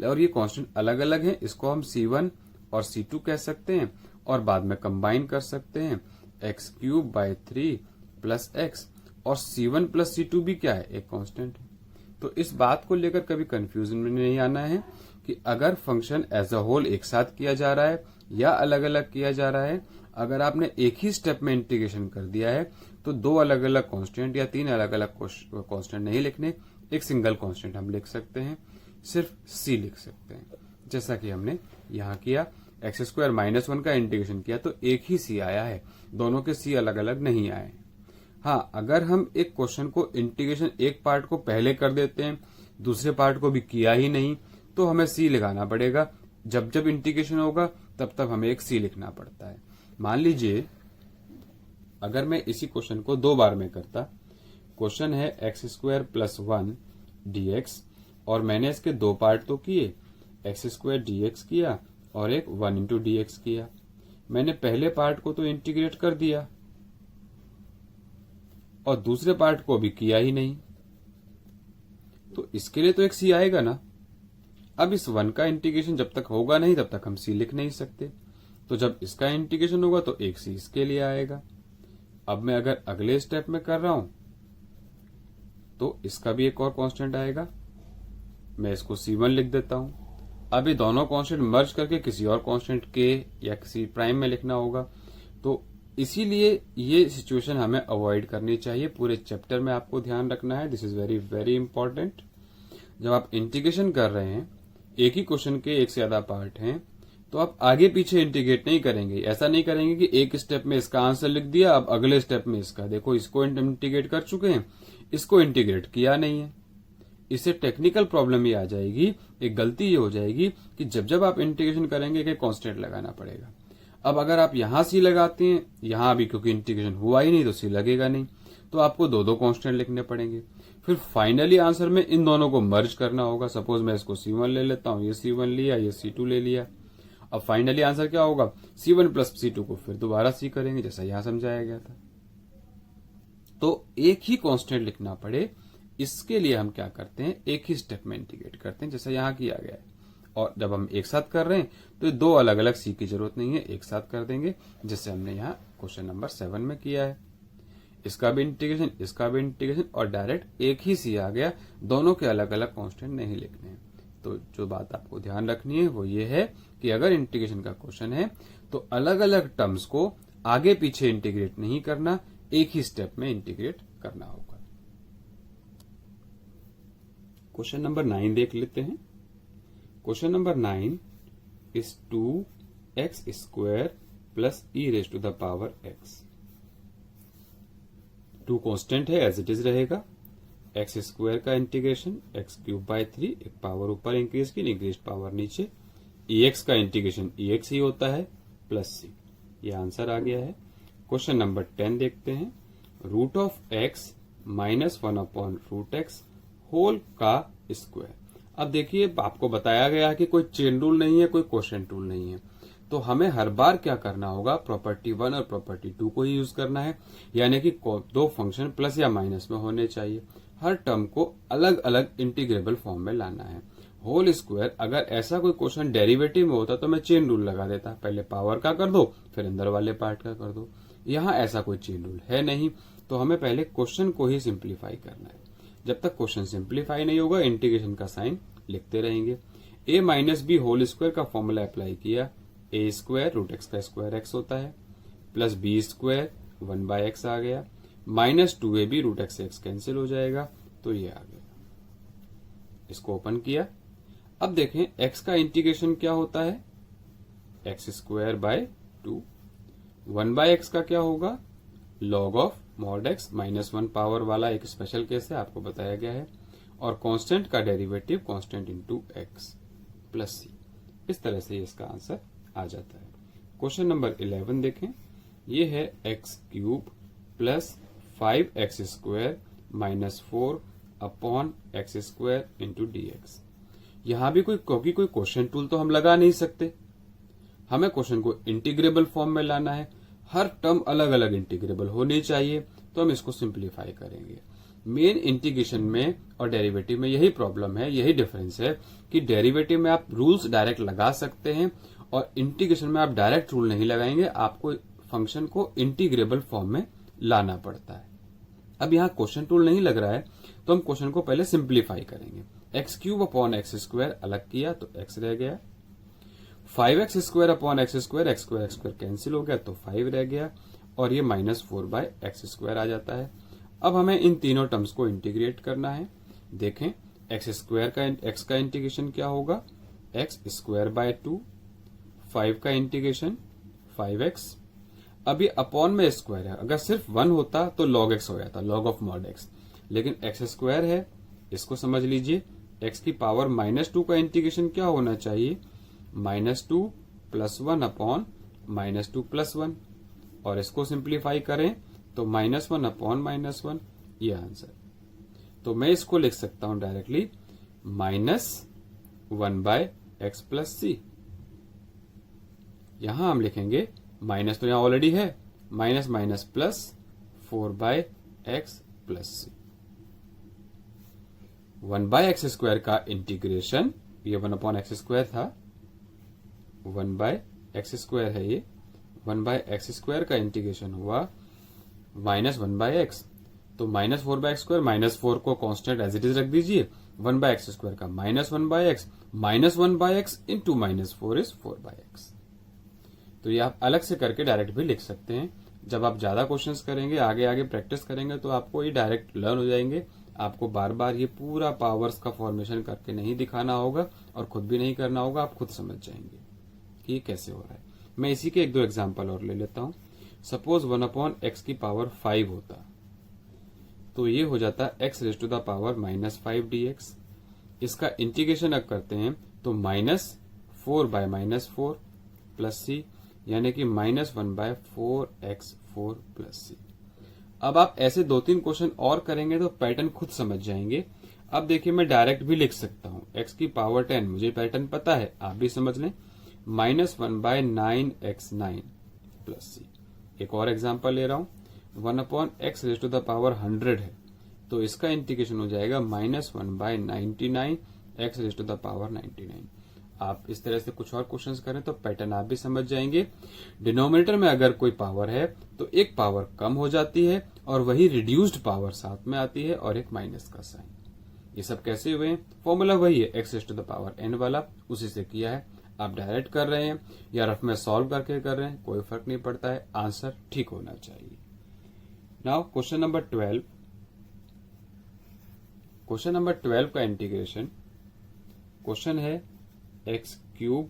[SPEAKER 1] और ये कांस्टेंट अलग अलग हैं। इसको हम C1 और C2 कह सकते हैं, और बाद में कंबाइन कर सकते हैं x cube by 3 plus x, और C1 प्लस C2 भी क्या है, एक कांस्टेंट है। तो इस बात को लेकर कभी कंफ्यूजन में नहीं आना है कि अगर फंक्शन एज अ होल एक साथ किया जा रहा है या अलग अलग किया जा रहा है। अगर आपने एक ही स्टेप में इंटीग्रेशन कर दिया है तो दो अलग अलग कांस्टेंट या तीन अलग अलग कांस्टेंट नहीं लिखने, एक सिंगल कांस्टेंट हम लिख सकते हैं, सिर्फ C लिख सकते हैं, जैसा कि हमने यहाँ किया। एक्स स्क्वायर माइनस 1 का इंटीग्रेशन किया तो एक ही C आया है, दोनों के C अलग अलग नहीं आए। हाँ, अगर हम एक क्वेश्चन को इंटीग्रेशन एक पार्ट को पहले कर देते हैं, दूसरे पार्ट को भी किया ही नहीं, तो हमें C लगाना पड़ेगा। जब जब इंटीग्रेशन होगा तब तब हमें एक C लिखना पड़ता है। मान लीजिए अगर मैं इसी क्वेश्चन को 2 बार में करता, क्वेश्चन है एक्स स्क्वायर प्लस 1 dx, और मैंने इसके 2 पार्ट तो किए, एक्स स्क्वायर dx किया और एक 1 इंटू dx किया। मैंने पहले पार्ट को तो इंटीग्रेट कर दिया और दूसरे पार्ट को भी किया ही नहीं, तो इसके लिए तो एक C आएगा ना। अब इस 1 का इंटीग्रेशन जब तक होगा नहीं तब तक हम C लिख नहीं सकते, तो जब इसका इंटीग्रेशन होगा तो एक C इसके लिए आएगा। अब मैं अगर अगले स्टेप में कर रहा हूं तो इसका भी एक और कांस्टेंट आएगा, मैं इसको C1 लिख देता हूं। अब ये दोनों कांस्टेंट मर्ज करके किसी और कांस्टेंट K या किसी प्राइम में लिखना होगा, तो इसीलिए ये सिचुएशन हमें अवॉइड करनी चाहिए। पूरे चैप्टर में आपको ध्यान रखना है, this is very very important. जब आप इंटीग्रेशन कर रहे हैं, एक ही क्वेश्चन के एक से ज्यादा पार्ट हैं, तो आप आगे पीछे इंटीग्रेट नहीं करेंगे। ऐसा नहीं करेंगे कि एक स्टेप में इसका आंसर लिख दिया, अब अगले स्टेप में इसका, देखो इसको इंटीग्रेट कर चुके हैं, इसको इंटीग्रेट किया नहीं है। इससे टेक्निकल प्रॉब्लम ये आ जाएगी, एक गलती ये हो जाएगी कि जब जब आप इंटीग्रेशन करेंगे कि कांस्टेंट लगाना पड़ेगा। अब अगर आप यहां C लगाते हैं, यहां भी क्योंकि इंटीग्रेशन हुआ ही नहीं तो C लगेगा नहीं, तो आपको दो कांस्टेंट लिखने पड़ेंगे। फिर फाइनली आंसर में इन दोनों को मर्ज करना होगा। सपोज मैं इसको C1 ले लेता हूं, ये C1 लिया, ये C2 ले लिया। अब फाइनली आंसर क्या होगा, C1 प्लस C2 को फिर दोबारा C करेंगे, जैसा यहां समझाया गया था। तो एक ही कांस्टेंट लिखना पड़े, इसके लिए हम क्या करते हैं, एक ही स्टेप में इंटीग्रेट करते हैं, जैसा यहां किया गया है। और जब हम एक साथ कर रहे हैं तो दो अलग अलग C की जरूरत नहीं है, एक साथ कर देंगे, जैसे हमने यहाँ क्वेश्चन नंबर 7 में किया है। इसका भी इंटीग्रेशन, इसका भी इंटीग्रेशन, और डायरेक्ट एक ही C आ गया, दोनों के अलग अलग कांस्टेंट नहीं लिखने हैं। तो जो बात आपको ध्यान रखनी है वो ये है कि अगर इंटीग्रेशन का क्वेश्चन है तो अलग अलग टर्म्स को आगे पीछे इंटीग्रेट नहीं करना, एक ही स्टेप में इंटीग्रेट करना होगा। क्वेश्चन नंबर 9 देख लेते हैं। Question number 9 is 2x square plus e raise to the power x। 2 constant है, एज इट इज रहेगा। एक्स स्क्वायर का इंटीग्रेशन एक्स क्यूब बाय 3, एक पावर ऊपर इंक्रीज की, इंक्रीज पावर नीचे। एक्स का इंटीग्रेशन एक्स ही होता है प्लस C। ये आंसर आ गया है। क्वेश्चन नंबर 10 देखते हैं। Root of x minus 1 upon root x whole का स्क्वायर। अब देखिए आपको बताया गया है कि कोई चेन रूल नहीं है, कोई क्वोशिएंट रूल नहीं है, तो हमें हर बार क्या करना होगा, प्रॉपर्टी 1 और प्रॉपर्टी 2 को ही यूज करना है, यानी कि दो फंक्शन प्लस या माइनस में होने चाहिए। हर टर्म को अलग अलग इंटीग्रेबल फॉर्म में लाना है। होल स्क्वायर, अगर ऐसा कोई क्वेश्चन डेरिवेटिव में होता तो मैं चेन रूल लगा देता, पहले पावर का कर दो फिर अंदर वाले पार्ट का कर दो। यहाँ ऐसा कोई चेन रूल है नहीं, तो हमें पहले क्वेश्चन को ही सिंप्लीफाई करना है। जब तक क्वेश्चन सिंप्लीफाई नहीं होगा इंटीग्रेशन का साइन लिखते रहेंगे। a minus B whole square का फॉर्मूला अप्लाई किया, a स्क्वायर रूट एक्स का स्क्वायर x होता है, plus B square 1 bye X आ गया, माइनस 2ab रूट एक्स से एक्स कैंसिल हो जाएगा, तो ये आ गया। इसको ओपन किया। अब देखें x का इंटीग्रेशन क्या होता है, एक्स स्क्वायर बाय 2। 1 बाय एक्स का क्या होगा, log of mod x minus 1 power वाला एक स्पेशल केस है, आपको बताया गया है। और कांस्टेंट का derivative constant into X plus C. इस तरह से इसका आंसर आ जाता है। क्वेश्चन नंबर 11 देखें। ये है x cube plus 5x square minus 4 upon x square into D x. यहां भी क्योंकि कोई क्वेश्चन टूल तो हम लगा नहीं सकते, हमें क्वेश्चन को इंटीग्रेबल फॉर्म में लाना है। हर टर्म अलग अलग इंटीग्रेबल होनी चाहिए, तो हम इसको सिंप्लीफाई करेंगे। मेन इंटीग्रेशन में और डेरिवेटिव में यही प्रॉब्लम है, यही डिफरेंस है कि डेरिवेटिव में आप रूल्स डायरेक्ट लगा सकते हैं और इंटीग्रेशन में आप डायरेक्ट रूल नहीं लगाएंगे, आपको फंक्शन को इंटीग्रेबल फॉर्म में लाना पड़ता है। अब यहाँ क्वेश्चन टूल नहीं लग रहा है, तो हम क्वेश्चन को पहले सिंप्लीफाई करेंगे। X cube upon x square अलग किया तो एक्स रह गया, 5x square upon x square cancel हो गया तो 5 रह गया, और ये माइनस 4/x स्क्वायर आ जाता है। अब हमें इन तीनों टर्म्स को इंटीग्रेट करना है। देखें, एक्स स्क्वायर का एक्स का इंटीग्रेशन क्या होगा, एक्स स्क्वायर बाय 2, 5 का इंटीग्रेशन 5x। अब ये अपॉन में स्क्वायर है, अगर सिर्फ 1 होता तो log x हो जाता, log ऑफ मॉड x, लेकिन एक्स स्क्वायर है, इसको समझ लीजिए। x की पावर -2 का इंटीग्रेशन क्या होना चाहिए, -2 प्लस 1 अपॉन -2 प्लस 1, और इसको सिंप्लीफाई करें तो -1 अपॉन -1, ये आंसर। तो मैं इसको लिख सकता हूं डायरेक्टली -1/x प्लस सी। यहां हम लिखेंगे माइनस तो यहां ऑलरेडी है, minus minus plus 4/x plus C. 1/x square का इंटीग्रेशन, ये 1/x स्क्वायर था, 1/x स्क्वायर है ये, 1/x स्क्वायर का इंटीग्रेशन हुआ -1/x, तो -4/x स्क्वायर, -4 को कांस्टेंट एज इट इज रख दीजिए, 1/x स्क्वायर का -1/x, -1/x into -4 is 4/x। तो ये आप अलग से करके डायरेक्ट भी लिख सकते हैं। जब आप ज्यादा क्वेश्चंस करेंगे, आगे आगे प्रैक्टिस करेंगे, तो आपको ये डायरेक्ट लर्न हो जाएंगे। आपको बार बार ये पूरा पावर्स का फॉर्मेशन करके नहीं दिखाना होगा और खुद भी नहीं करना होगा, आप खुद समझ जाएंगे कि ये कैसे हो रहा है। मैं इसी के 1-2 एग्जाम्पल और ले लेता हूं। सपोज 1/x की पावर 5 होता, तो ये हो जाता x raise to the power -5 dx। इसका इंटीग्रेशन अब करते हैं तो -4/-4 प्लस सी, यानी कि -1/4x4 प्लस सी। अब आप ऐसे 2-3 क्वेश्चन और करेंगे तो पैटर्न खुद समझ जाएंगे। अब देखिए, मैं डायरेक्ट भी लिख सकता हूं, x की पावर 10, मुझे पैटर्न पता है, आप भी समझ लें, -1/9x9 प्लस सी। एक और एग्जांपल ले रहा हूं, 1/x raise to the power 100 है, तो इसका इंटीग्रेशन हो जाएगा -1/99x raise to the power 99। आप इस तरह से कुछ और क्वेश्चंस करें तो पैटर्न आप भी समझ जाएंगे। डिनोमिनेटर में अगर कोई पावर है तो एक पावर कम हो जाती है और वही रिड्यूस्ड पावर साथ में आती है और एक माइनस का साइन। ये सब कैसे हुए, फॉर्मूला वही है, x raise to the power n वाला, उसी से किया है। आप डायरेक्ट कर रहे हैं या रफ में सॉल्व करके कर रहे हैं, कोई फर्क नहीं पड़ता है, आंसर ठीक होना चाहिए। Now question number 12। Question number 12 का इंटीग्रेशन, क्वेश्चन है x cube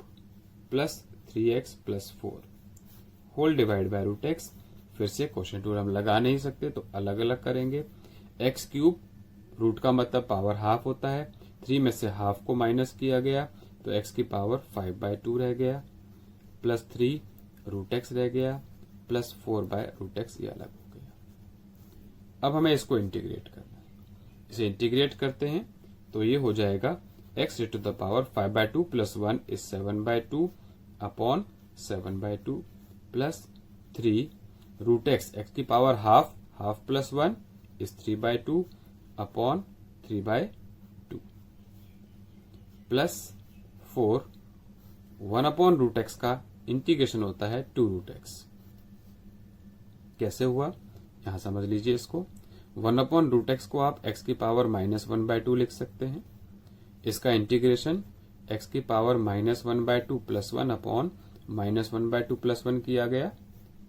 [SPEAKER 1] plus 3x plus 4 whole divide by root x. फिर से क्वेश्चन टूल हम लगा नहीं सकते तो अलग अलग करेंगे। एक्स क्यूब, रूट का मतलब पावर हाफ होता है, 3 में से हाफ को माइनस किया गया तो x की पावर 5/2 रह गया, प्लस 3 रूट एक्स रह गया, प्लस 4/√x, ये अलग हो गया। अब हमें इसको इंटीग्रेट करना है, इसे इंटीग्रेट करते हैं तो ये हो जाएगा x raise to the power 5/2 plus 1 is 7/2 upon 7/2 plus 3 root X, X की power half, half plus 1 is 3/2 upon 3/2 plus 4, 1/√x का इंटीग्रेशन होता है 2√x। कैसे हुआ, यहां समझ लीजिए इसको। 1/√x को आप x की पावर -1/2 लिख सकते हैं, इसका इंटीग्रेशन x की पावर -1/2 प्लस 1 अपॉन -1/2 प्लस 1 किया गया,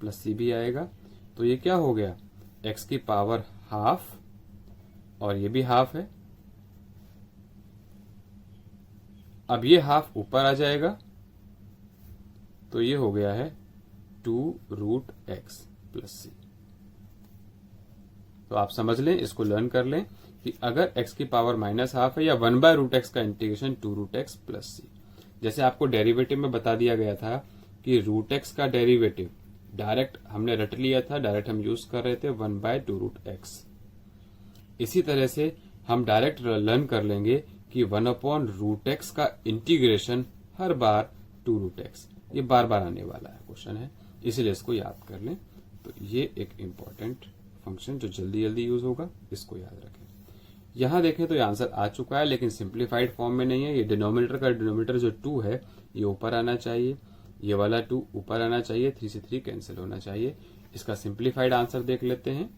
[SPEAKER 1] प्लस सी भी आएगा, तो ये क्या हो गया, x की पावर हाफ, और ये भी हाफ है। अब ये हाफ ऊपर आ जाएगा तो ये हो गया है 2√x प्लस सी। तो आप समझ लें, इसको लर्न कर लें कि अगर x की पावर -½ है या 1/√x का इंटीग्रेशन 2√x प्लस सी। जैसे आपको डेरिवेटिव में बता दिया गया था कि √x का डेरिवेटिव डायरेक्ट हमने रट लिया था, डायरेक्ट हम यूज कर रहे थे 1/2√x। इसी तरह से हम डायरेक्ट लर्न कर लेंगे कि 1/√x का इंटीग्रेशन हर बार 2√x। ये बार बार आने वाला है क्वेश्चन है, इसलिए इसको याद कर लें। तो ये एक इंपॉर्टेंट फंक्शन जो जल्दी जल्दी यूज होगा, इसको याद रखें। यहां देखें तो ये आंसर आ चुका है, लेकिन सिंप्लीफाइड फॉर्म में नहीं है। ये डिनोमिनेटर का डिनोमिनेटर जो 2 है ये ऊपर आना चाहिए, ये वाला 2 ऊपर आना चाहिए, 3 से 3 कैंसिल होना चाहिए। इसका सिंप्लीफाइड आंसर देख लेते हैं।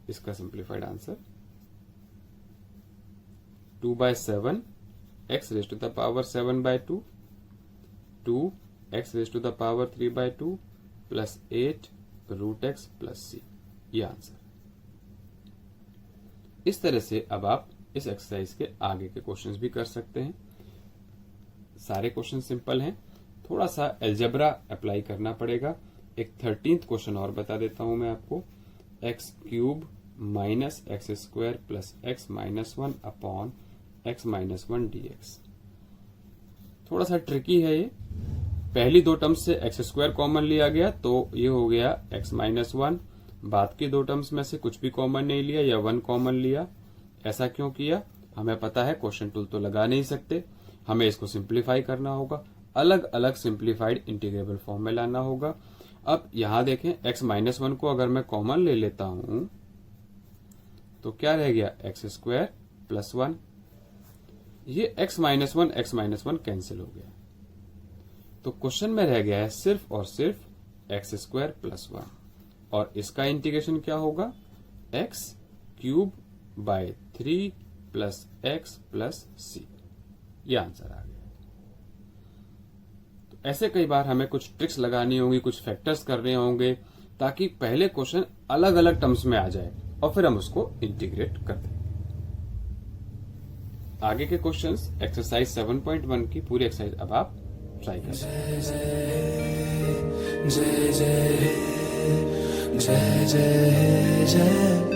[SPEAKER 1] इसका simplified answer 2/7 x raise to the power 7/2 2x raise to the power 3/2 plus 8√x plus c। ये आंसर। इस तरह से अब आप इस एक्सरसाइज के आगे के क्वेश्चंस भी कर सकते हैं। सारे क्वेश्चन सिंपल हैं, थोड़ा सा अलजेब्रा अप्लाई करना पड़ेगा। एक 13th क्वेश्चन और बता देता हूं मैं आपको। x³ minus x² plus x minus 1 upon x minus 1 dx। थोड़ा सा ट्रिकी है ये। पहली दो टर्म्स से x² कॉमन लिया गया तो ये हो गया x माइनस 1। बाद की दो टर्म्स में से कुछ भी कॉमन नहीं लिया या 1 कॉमन लिया। ऐसा क्यों किया? हमें पता है क्वेश्चन टूल तो लगा नहीं सकते, हमें इसको सिंप्लीफाई करना होगा, अलग अलग सिंप्लीफाइड इंटीग्रेबल फॉर्म में लाना होगा। अब यहां देखें, x माइनस 1 को अगर मैं कॉमन ले लेता हूं तो क्या रह गया? x² plus 1। ये x माइनस 1 कैंसिल हो गया, तो क्वेश्चन में रह गया है सिर्फ और सिर्फ x² प्लस 1। और इसका इंटीग्रेशन क्या होगा? x³/3 plus x plus c। यह आंसर आ गया। तो ऐसे कई बार हमें कुछ ट्रिक्स लगानी होंगी, कुछ फैक्टर्स करने होंगे, ताकि पहले क्वेश्चन अलग अलग टर्म्स में आ जाए और फिर हम उसको इंटीग्रेट कर दें। आगे के क्वेश्चंस एक्सरसाइज 7.1 की पूरी एक्सरसाइज अब आप ट्राई करें।
[SPEAKER 2] जय जय जय जय जय